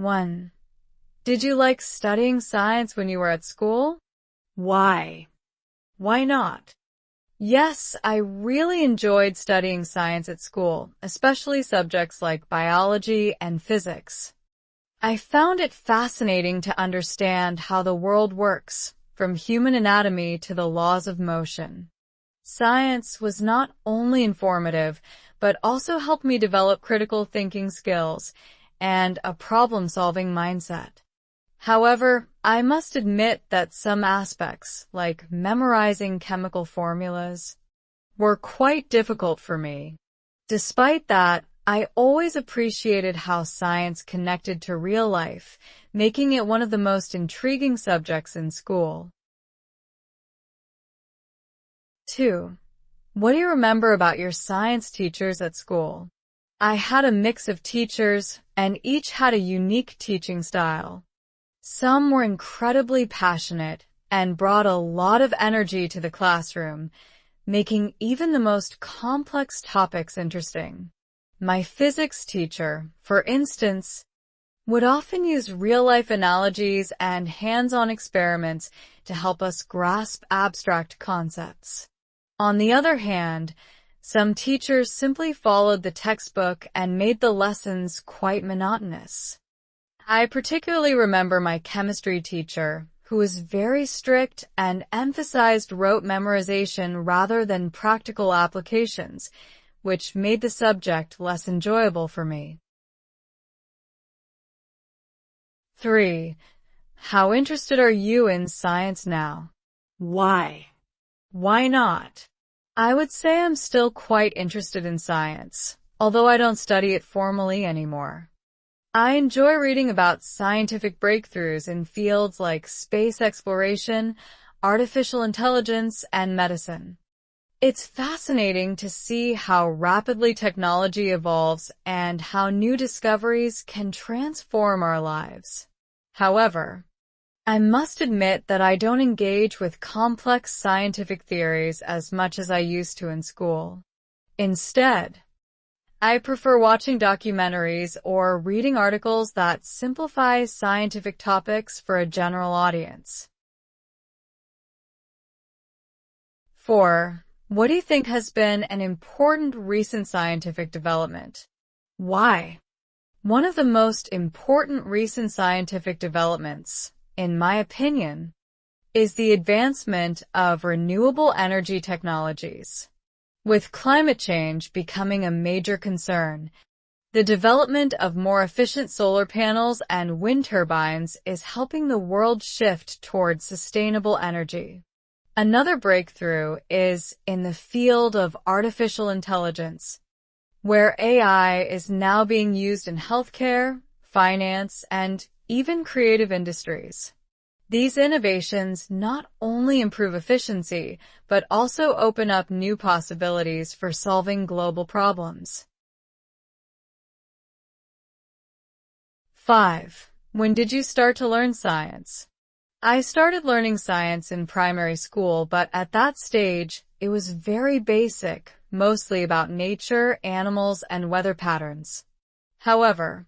1. Did you like studying science when you were at school? Why? Why not? Yes, I really enjoyed studying science at school, especially subjects like biology and physics. I found it fascinating to understand how the world works, from human anatomy to the laws of motion. Science was not only informative, but also helped me develop critical thinking skills and a problem-solving mindset. However, I must admit that some aspects, like memorizing chemical formulas, were quite difficult for me. Despite that, I always appreciated how science connected to real life, making it one of the most intriguing subjects in school. 2. What do you remember about your science teachers at school? I had a mix of teachers, and each had a unique teaching style. Some were incredibly passionate and brought a lot of energy to the classroom, making even the most complex topics interesting. My physics teacher, for instance, would often use real-life analogies and hands-on experiments to help us grasp abstract concepts. On the other hand, some teachers simply followed the textbook and made the lessons quite monotonous. I particularly remember my chemistry teacher, who was very strict and emphasized rote memorization rather than practical applications, which made the subject less enjoyable for me. 3. How interested are you in science now? Why? Why not? I would say I'm still quite interested in science, although I don't study it formally anymore. I enjoy reading about scientific breakthroughs in fields like space exploration, artificial intelligence, and medicine. It's fascinating to see how rapidly technology evolves and how new discoveries can transform our lives. However, I must admit that I don't engage with complex scientific theories as much as I used to in school. Instead, I prefer watching documentaries or reading articles that simplify scientific topics for a general audience. 4. What do you think has been an important recent scientific development? Why? One of the most important recent scientific developments, in my opinion, is the advancement of renewable energy technologies. With climate change becoming a major concern, the development of more efficient solar panels and wind turbines is helping the world shift towards sustainable energy. Another breakthrough is in the field of artificial intelligence, where AI is now being used in healthcare, finance, and even creative industries. These innovations not only improve efficiency, but also open up new possibilities for solving global problems. 5. When did you start to learn science? I started learning science in primary school, but at that stage, it was very basic, mostly about nature, animals, and weather patterns. However,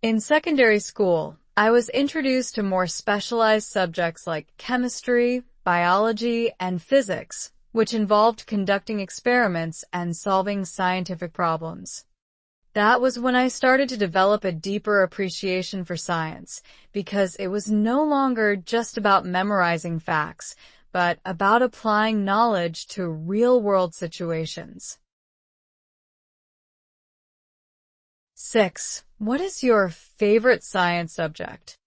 in secondary school, I was introduced to more specialized subjects like chemistry, biology, and physics, which involved conducting experiments and solving scientific problems. That was when I started to develop a deeper appreciation for science, because it was no longer just about memorizing facts, but about applying knowledge to real-world situations. 6. What is your favorite science subject?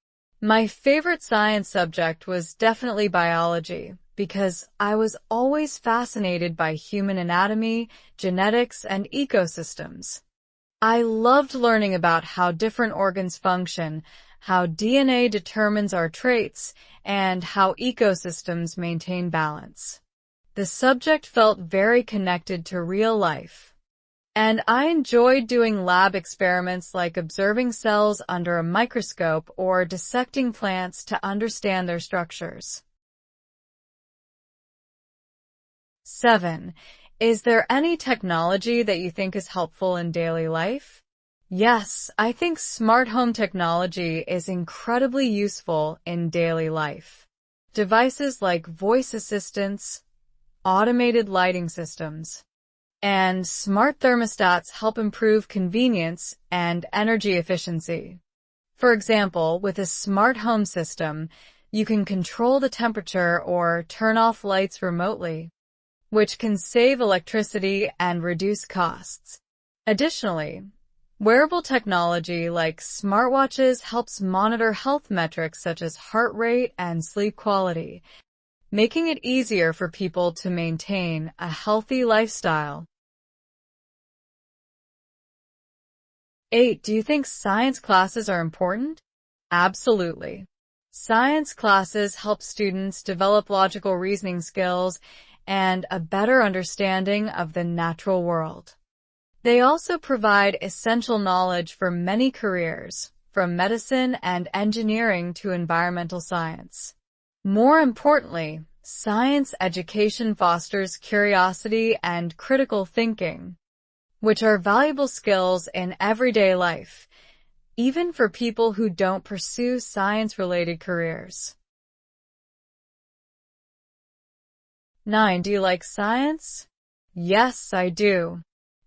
My favorite science subject was definitely biology, because I was always fascinated by human anatomy, genetics, and ecosystems. I loved learning about how different organs function, how DNA determines our traits, and how ecosystems maintain balance. The subject felt very connected to real life, and I enjoyed doing lab experiments like observing cells under a microscope or dissecting plants to understand their structures. 7. Is there any technology that you think is helpful in daily life? Yes, I think smart home technology is incredibly useful in daily life. Devices like voice assistants, automated lighting systems, and smart thermostats help improve convenience and energy efficiency. For example, with a smart home system, you can control the temperature or turn off lights remotely, which can save electricity and reduce costs. Additionally, wearable technology like smartwatches helps monitor health metrics such as heart rate and sleep quality, making it easier for people to maintain a healthy lifestyle. 8. Do you think science classes are important? Absolutely. Science classes help students develop logical reasoning skills and a better understanding of the natural world. They also provide essential knowledge for many careers, from medicine and engineering to environmental science. More importantly, science education fosters curiosity and critical thinking, which are valuable skills in everyday life, even for people who don't pursue science-related careers. 9. Do you like science? Yes, I do.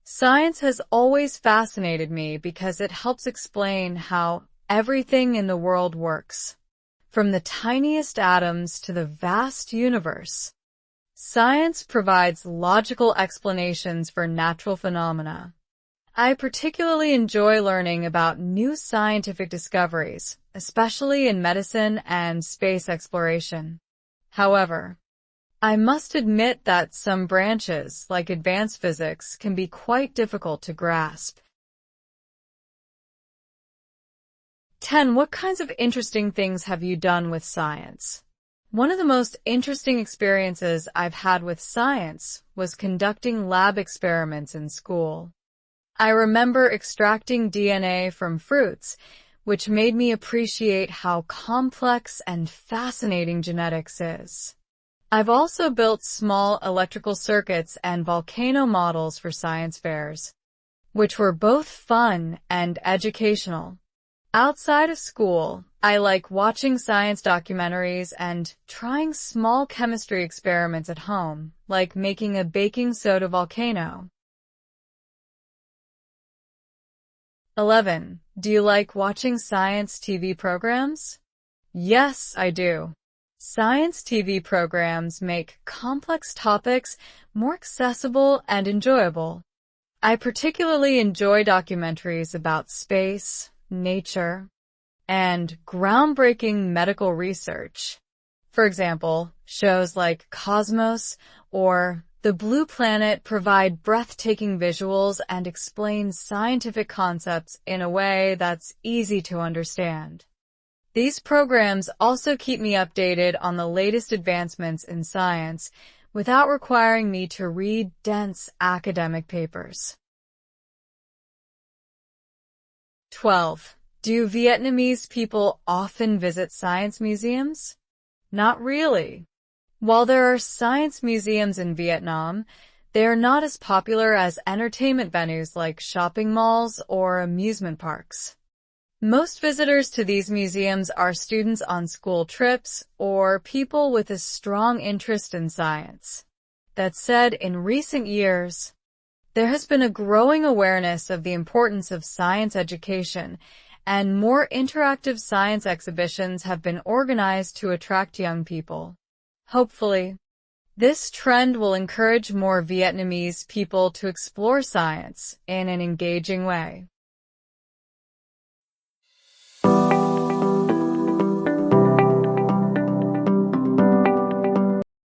Science has always fascinated me because it helps explain how everything in the world works, from the tiniest atoms to the vast universe. Science provides logical explanations for natural phenomena. I particularly enjoy learning about new scientific discoveries, especially in medicine and space exploration. However, I must admit that some branches, like advanced physics, can be quite difficult to grasp. 10. What kinds of interesting things have you done with science? One of the most interesting experiences I've had with science was conducting lab experiments in school. I remember extracting DNA from fruits, which made me appreciate how complex and fascinating genetics is. I've also built small electrical circuits and volcano models for science fairs, which were both fun and educational. Outside of school, I like watching science documentaries and trying small chemistry experiments at home, like making a baking soda volcano. 11. Do you like watching science TV programs? Yes, I do. Science TV programs make complex topics more accessible and enjoyable. I particularly enjoy documentaries about space, nature, and groundbreaking medical research. For example, shows like Cosmos or The Blue Planet provide breathtaking visuals and explain scientific concepts in a way that's easy to understand. These programs also keep me updated on the latest advancements in science without requiring me to read dense academic papers. 12. Do Vietnamese people often visit science museums? Not really. While there are science museums in Vietnam, they are not as popular as entertainment venues like shopping malls or amusement parks. Most visitors to these museums are students on school trips or people with a strong interest in science. That said, in recent years, there has been a growing awareness of the importance of science education, and more interactive science exhibitions have been organized to attract young people. Hopefully, this trend will encourage more Vietnamese people to explore science in an engaging way.